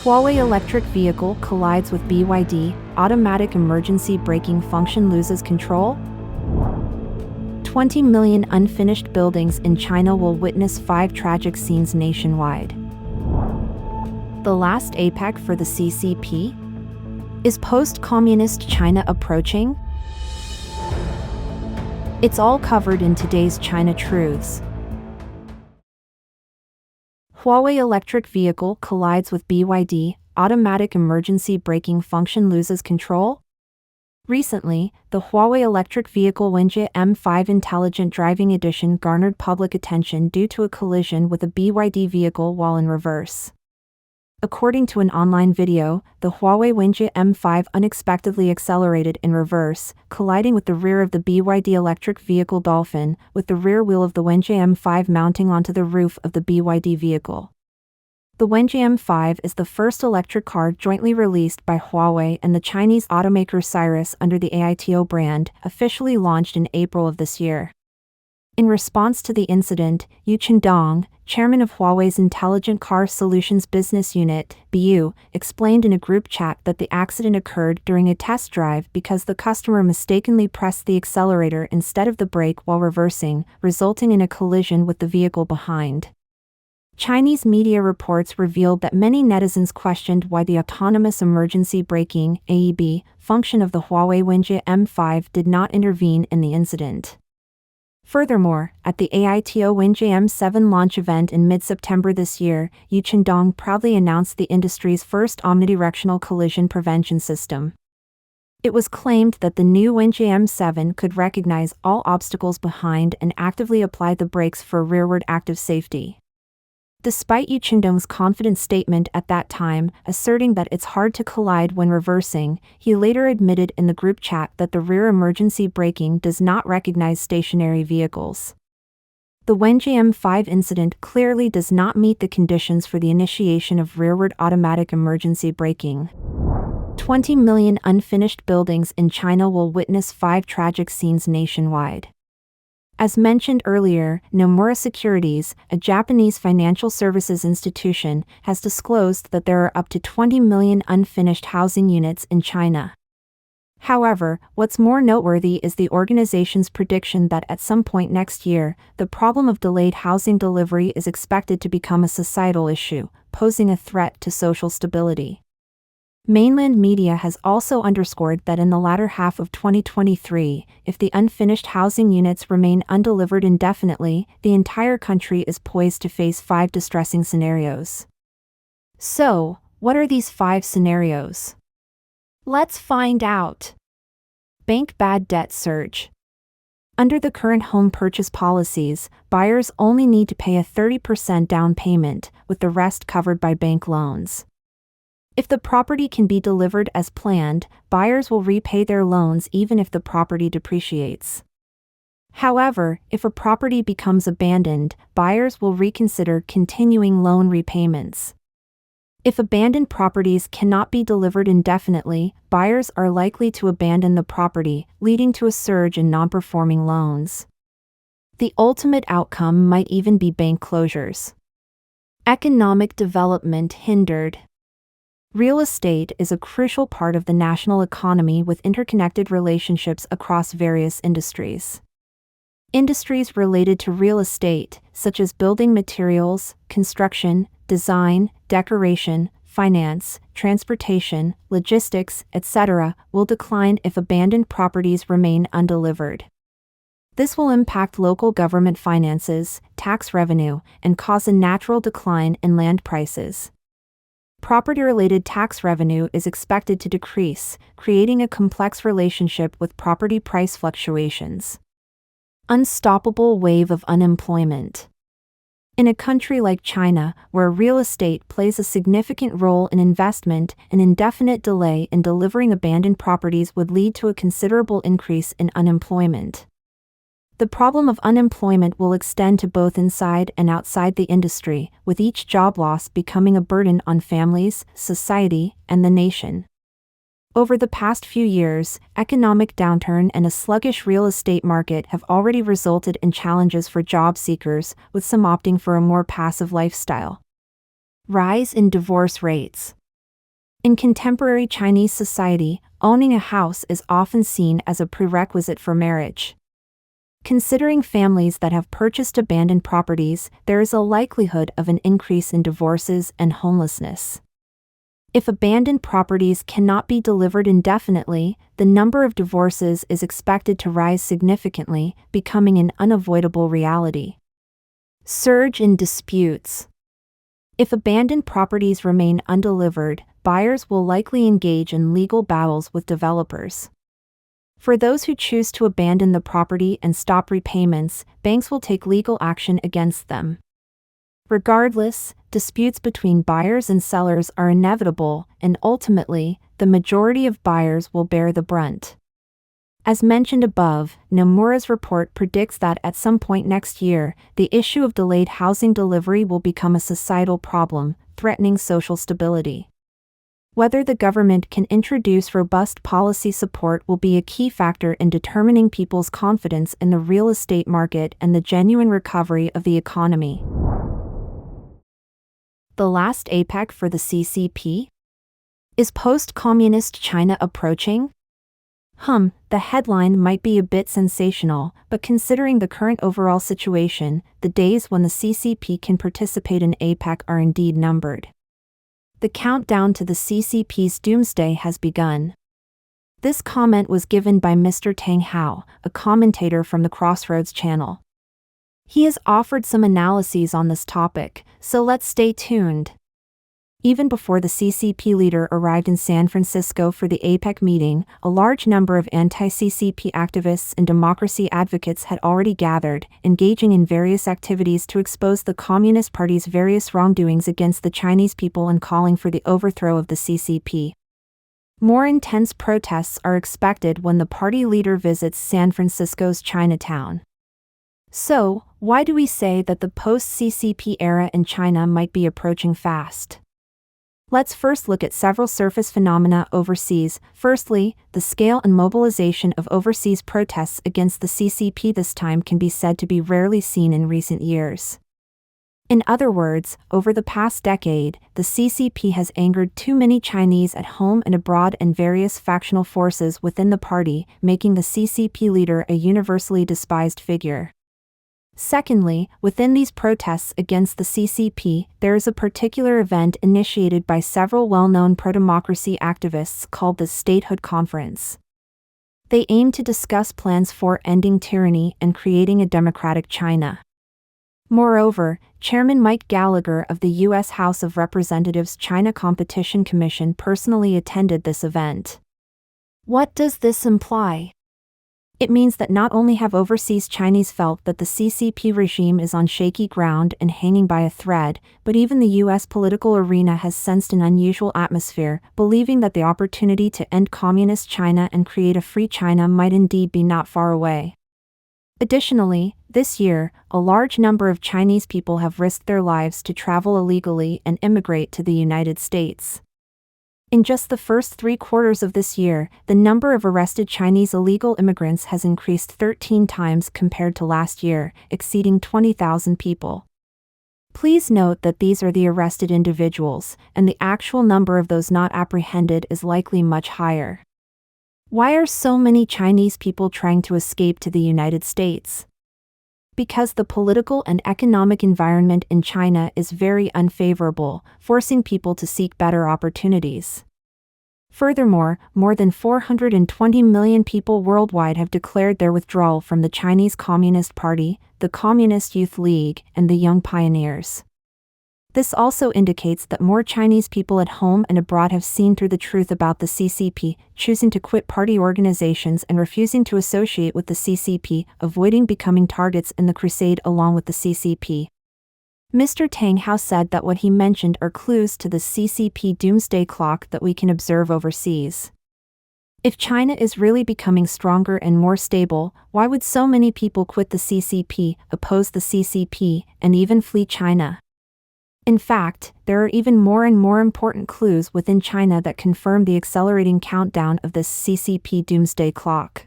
Huawei electric vehicle collides with BYD, automatic emergency braking function loses control? 20 million unfinished buildings in China will witness 5 tragic scenes nationwide. The last APEC for the CCP? Is post-communist China approaching? It's all covered in today's China Truths. Huawei electric vehicle collides with BYD, automatic emergency braking function loses control? Recently, the Huawei electric vehicle Wenjie M5 Intelligent Driving Edition garnered public attention due to a collision with a BYD vehicle while in reverse. According to an online video, the Huawei Wenjie M5 unexpectedly accelerated in reverse, colliding with the rear of the BYD electric vehicle Dolphin, with the rear wheel of the Wenjie M5 mounting onto the roof of the BYD vehicle. The Wenjie M5 is the first electric car jointly released by Huawei and the Chinese automaker Cirrus under the AITO brand, officially launched in April of this year. In response to the incident, Yu Chindong, chairman of Huawei's Intelligent Car Solutions Business Unit, BU, explained in a group chat that the accident occurred during a test drive because the customer mistakenly pressed the accelerator instead of the brake while reversing, resulting in a collision with the vehicle behind. Chinese media reports revealed that many netizens questioned why the autonomous emergency braking (AEB) function of the Huawei Wenjie M5 did not intervene in the incident. Furthermore, at the AITO Wenjie M7 launch event in mid-September this year, Yu Chindong proudly announced the industry's first omnidirectional collision prevention system. It was claimed that the new Wenjie M7 could recognize all obstacles behind and actively apply the brakes for rearward active safety. Despite Yu Chindong's confident statement at that time, asserting that it's hard to collide when reversing, he later admitted in the group chat that the rear emergency braking does not recognize stationary vehicles. The Wenjie M5 incident clearly does not meet the conditions for the initiation of rearward automatic emergency braking. 20 million unfinished buildings in China will witness 5 tragic scenes nationwide. As mentioned earlier, Nomura Securities, a Japanese financial services institution, has disclosed that there are up to 20 million unfinished housing units in China. However, what's more noteworthy is the organization's prediction that at some point next year, the problem of delayed housing delivery is expected to become a societal issue, posing a threat to social stability. Mainland media has also underscored that in the latter half of 2023, if the unfinished housing units remain undelivered indefinitely, the entire country is poised to face 5 distressing scenarios. So, what are these 5 scenarios? Let's find out. Bank bad debt surge. Under the current home purchase policies, buyers only need to pay a 30% down payment, with the rest covered by bank loans. If the property can be delivered as planned, buyers will repay their loans even if the property depreciates. However, if a property becomes abandoned, buyers will reconsider continuing loan repayments. If abandoned properties cannot be delivered indefinitely, buyers are likely to abandon the property, leading to a surge in non-performing loans. The ultimate outcome might even be bank closures. Economic development hindered. Real estate is a crucial part of the national economy with interconnected relationships across various industries. Industries related to real estate, such as building materials, construction, design, decoration, finance, transportation, logistics, etc., will decline if abandoned properties remain undelivered. This will impact local government finances, tax revenue, and cause a natural decline in land prices. Property-related tax revenue is expected to decrease, creating a complex relationship with property price fluctuations. Unstoppable wave of unemployment. In a country like China, where real estate plays a significant role in investment, an indefinite delay in delivering abandoned properties would lead to a considerable increase in unemployment. The problem of unemployment will extend to both inside and outside the industry, with each job loss becoming a burden on families, society, and the nation. Over the past few years, economic downturn and a sluggish real estate market have already resulted in challenges for job seekers, with some opting for a more passive lifestyle. Rise in divorce rates. In contemporary Chinese society, owning a house is often seen as a prerequisite for marriage. Considering families that have purchased abandoned properties, there is a likelihood of an increase in divorces and homelessness. If abandoned properties cannot be delivered indefinitely, the number of divorces is expected to rise significantly, becoming an unavoidable reality. Surge in disputes. If abandoned properties remain undelivered, buyers will likely engage in legal battles with developers. For those who choose to abandon the property and stop repayments, banks will take legal action against them. Regardless, disputes between buyers and sellers are inevitable, and ultimately, the majority of buyers will bear the brunt. As mentioned above, Nomura's report predicts that at some point next year, the issue of delayed housing delivery will become a societal problem, threatening social stability. Whether the government can introduce robust policy support will be a key factor in determining people's confidence in the real estate market and the genuine recovery of the economy. The last APEC for the CCP? Is post-communist China approaching? The headline might be a bit sensational, but considering the current overall situation, the days when the CCP can participate in APEC are indeed numbered. The countdown to the CCP's doomsday has begun. This comment was given by Mr. Tang Hao, a commentator from the Crossroads channel. He has offered some analyses on this topic, so let's stay tuned. Even before the CCP leader arrived in San Francisco for the APEC meeting, a large number of anti-CCP activists and democracy advocates had already gathered, engaging in various activities to expose the Communist Party's various wrongdoings against the Chinese people and calling for the overthrow of the CCP. More intense protests are expected when the party leader visits San Francisco's Chinatown. So, why do we say that the post-CCP era in China might be approaching fast? Let's first look at several surface phenomena overseas. Firstly, the scale and mobilization of overseas protests against the CCP this time can be said to be rarely seen in recent years. In other words, over the past decade, the CCP has angered too many Chinese at home and abroad and various factional forces within the party, making the CCP leader a universally despised figure. Secondly, within these protests against the CCP, there is a particular event initiated by several well-known pro-democracy activists called the Statehood Conference. They aim to discuss plans for ending tyranny and creating a democratic China. Moreover, Chairman Mike Gallagher of the U.S. House of Representatives China Competition Commission personally attended this event. What does this imply? It means that not only have overseas Chinese felt that the CCP regime is on shaky ground and hanging by a thread, but even the U.S. political arena has sensed an unusual atmosphere, believing that the opportunity to end communist China and create a free China might indeed be not far away. Additionally, this year, a large number of Chinese people have risked their lives to travel illegally and immigrate to the United States. In just the first 3 quarters of this year, the number of arrested Chinese illegal immigrants has increased 13 times compared to last year, exceeding 20,000 people. Please note that these are the arrested individuals, and the actual number of those not apprehended is likely much higher. Why are so many Chinese people trying to escape to the United States? Because the political and economic environment in China is very unfavorable, forcing people to seek better opportunities. Furthermore, more than 420 million people worldwide have declared their withdrawal from the Chinese Communist Party, the Communist Youth League, and the Young Pioneers. This also indicates that more Chinese people at home and abroad have seen through the truth about the CCP, choosing to quit party organizations and refusing to associate with the CCP, avoiding becoming targets in the crusade along with the CCP. Mr. Tang Hao said that what he mentioned are clues to the CCP doomsday clock that we can observe overseas. If China is really becoming stronger and more stable, why would so many people quit the CCP, oppose the CCP, and even flee China? In fact, there are even more and more important clues within China that confirm the accelerating countdown of this CCP doomsday clock.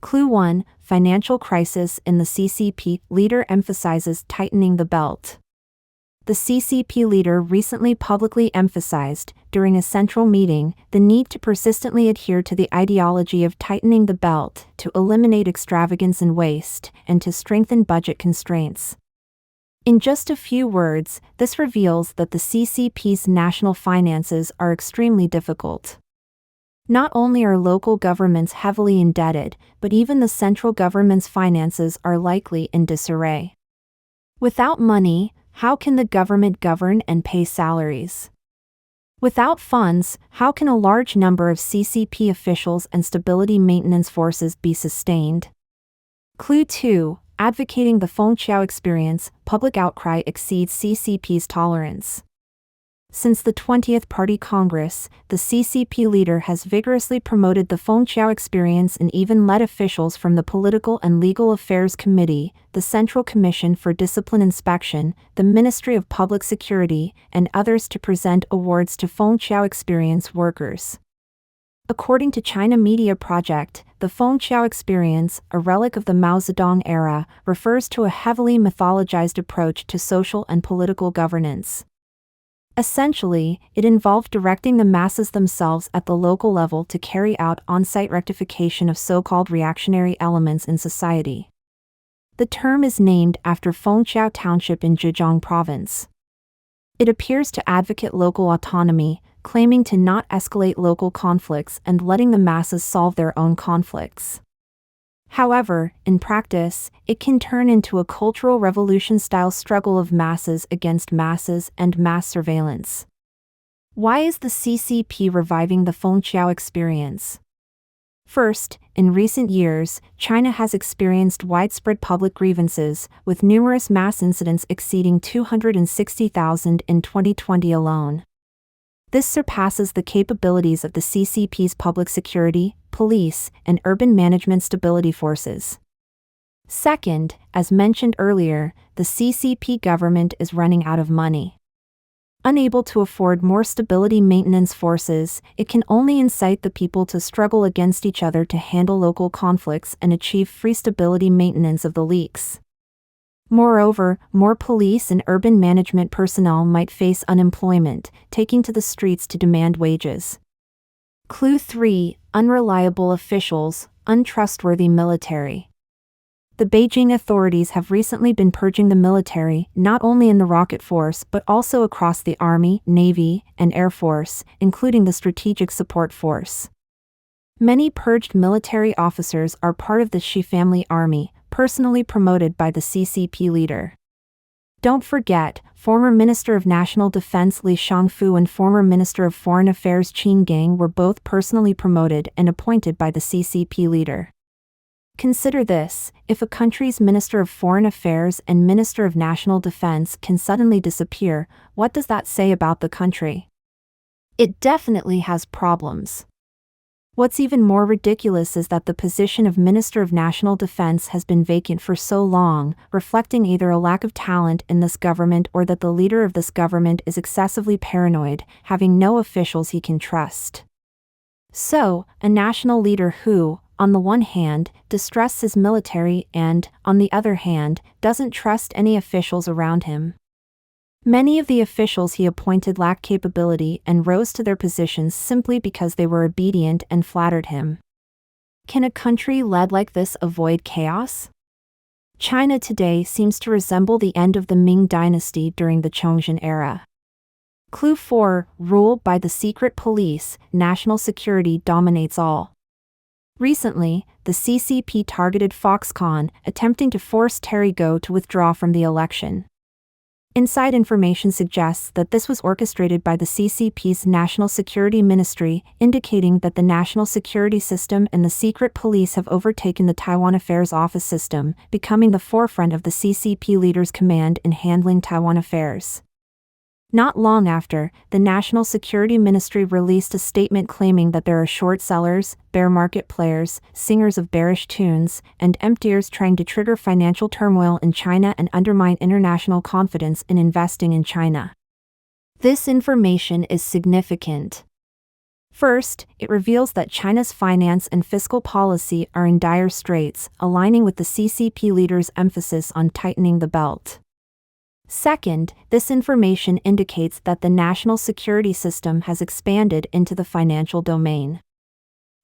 Clue 1: Financial crisis in the CCP. Leader emphasizes tightening the belt. The CCP leader recently publicly emphasized, during a central meeting, the need to persistently adhere to the ideology of tightening the belt, to eliminate extravagance and waste, and to strengthen budget constraints. In just a few words, this reveals that the CCP's national finances are extremely difficult. Not only are local governments heavily indebted, but even the central government's finances are likely in disarray. Without money, how can the government govern and pay salaries? Without funds, how can a large number of CCP officials and stability maintenance forces be sustained? Clue 2. Advocating the Fengqiao experience, public outcry exceeds CCP's tolerance. Since the 20th Party Congress, the CCP leader has vigorously promoted the Fengqiao experience and even led officials from the Political and Legal Affairs Committee, the Central Commission for Discipline Inspection, the Ministry of Public Security, and others to present awards to Fengqiao experience workers. According to China Media Project, the Fengqiao experience, a relic of the Mao Zedong era, refers to a heavily mythologized approach to social and political governance. Essentially, it involved directing the masses themselves at the local level to carry out on-site rectification of so-called reactionary elements in society. The term is named after Fengqiao Township in Zhejiang Province. It appears to advocate local autonomy, claiming to not escalate local conflicts and letting the masses solve their own conflicts. However, in practice, it can turn into a cultural revolution-style struggle of masses against masses and mass surveillance. Why is the CCP reviving the Fengqiao experience? First, in recent years, China has experienced widespread public grievances, with numerous mass incidents exceeding 260,000 in 2020 alone. This surpasses the capabilities of the CCP's public security, police, and urban management stability forces. Second, as mentioned earlier, the CCP government is running out of money. Unable to afford more stability maintenance forces, it can only incite the people to struggle against each other to handle local conflicts and achieve free stability maintenance of the leaks. Moreover, more police and urban management personnel might face unemployment, taking to the streets to demand wages. Clue 3. Unreliable officials, untrustworthy military. The Beijing authorities have recently been purging the military, not only in the rocket force but also across the Army, Navy, and Air Force, including the Strategic Support Force. Many purged military officers are part of the Xi family army, personally promoted by the CCP leader. Don't forget, former Minister of National Defense Li Shangfu and former Minister of Foreign Affairs Qin Gang were both personally promoted and appointed by the CCP leader. Consider this: if a country's Minister of Foreign Affairs and Minister of National Defense can suddenly disappear, what does that say about the country? It definitely has problems. What's even more ridiculous is that the position of Minister of National Defense has been vacant for so long, reflecting either a lack of talent in this government or that the leader of this government is excessively paranoid, having no officials he can trust. So, a national leader who, on the one hand, distrusts his military and, on the other hand, doesn't trust any officials around him. Many of the officials he appointed lacked capability and rose to their positions simply because they were obedient and flattered him. Can a country led like this avoid chaos? China today seems to resemble the end of the Ming dynasty during the Chongzhen era. Clue 4. Rule by the secret police, national security dominates all. Recently, the CCP targeted Foxconn, attempting to force Terry Gou to withdraw from the election. Inside information suggests that this was orchestrated by the CCP's National Security Ministry, indicating that the national security system and the secret police have overtaken the Taiwan Affairs Office system, becoming the forefront of the CCP leader's command in handling Taiwan affairs. Not long after, the National Security Ministry released a statement claiming that there are short sellers, bear market players, singers of bearish tunes, and emptiers trying to trigger financial turmoil in China and undermine international confidence in investing in China. This information is significant. First, it reveals that China's finance and fiscal policy are in dire straits, aligning with the CCP leader's emphasis on tightening the belt. Second, this information indicates that the national security system has expanded into the financial domain.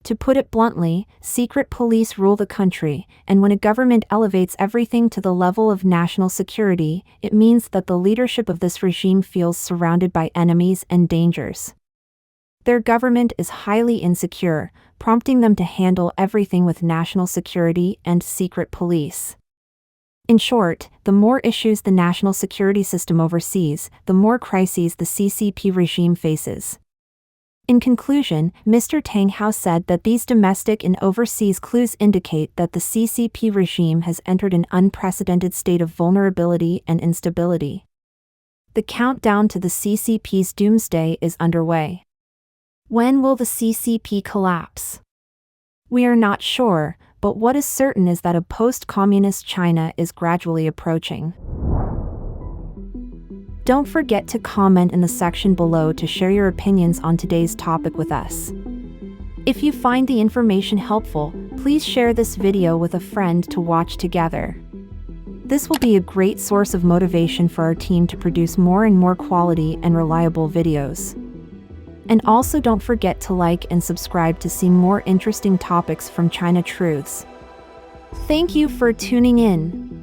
To put it bluntly, secret police rule the country, and when a government elevates everything to the level of national security, it means that the leadership of this regime feels surrounded by enemies and dangers. Their government is highly insecure, prompting them to handle everything with national security and secret police. In short, the more issues the national security system oversees, the more crises the CCP regime faces. In conclusion, Mr. Tang Hao said that these domestic and overseas clues indicate that the CCP regime has entered an unprecedented state of vulnerability and instability. The countdown to the CCP's doomsday is underway. When will the CCP collapse? We are not sure, but what is certain is that a post-communist China is gradually approaching. Don't forget to comment in the section below to share your opinions on today's topic with us. If you find the information helpful, please share this video with a friend to watch together. This will be a great source of motivation for our team to produce more and more quality and reliable videos. And also don't forget to like and subscribe to see more interesting topics from China Truths. Thank you for tuning in.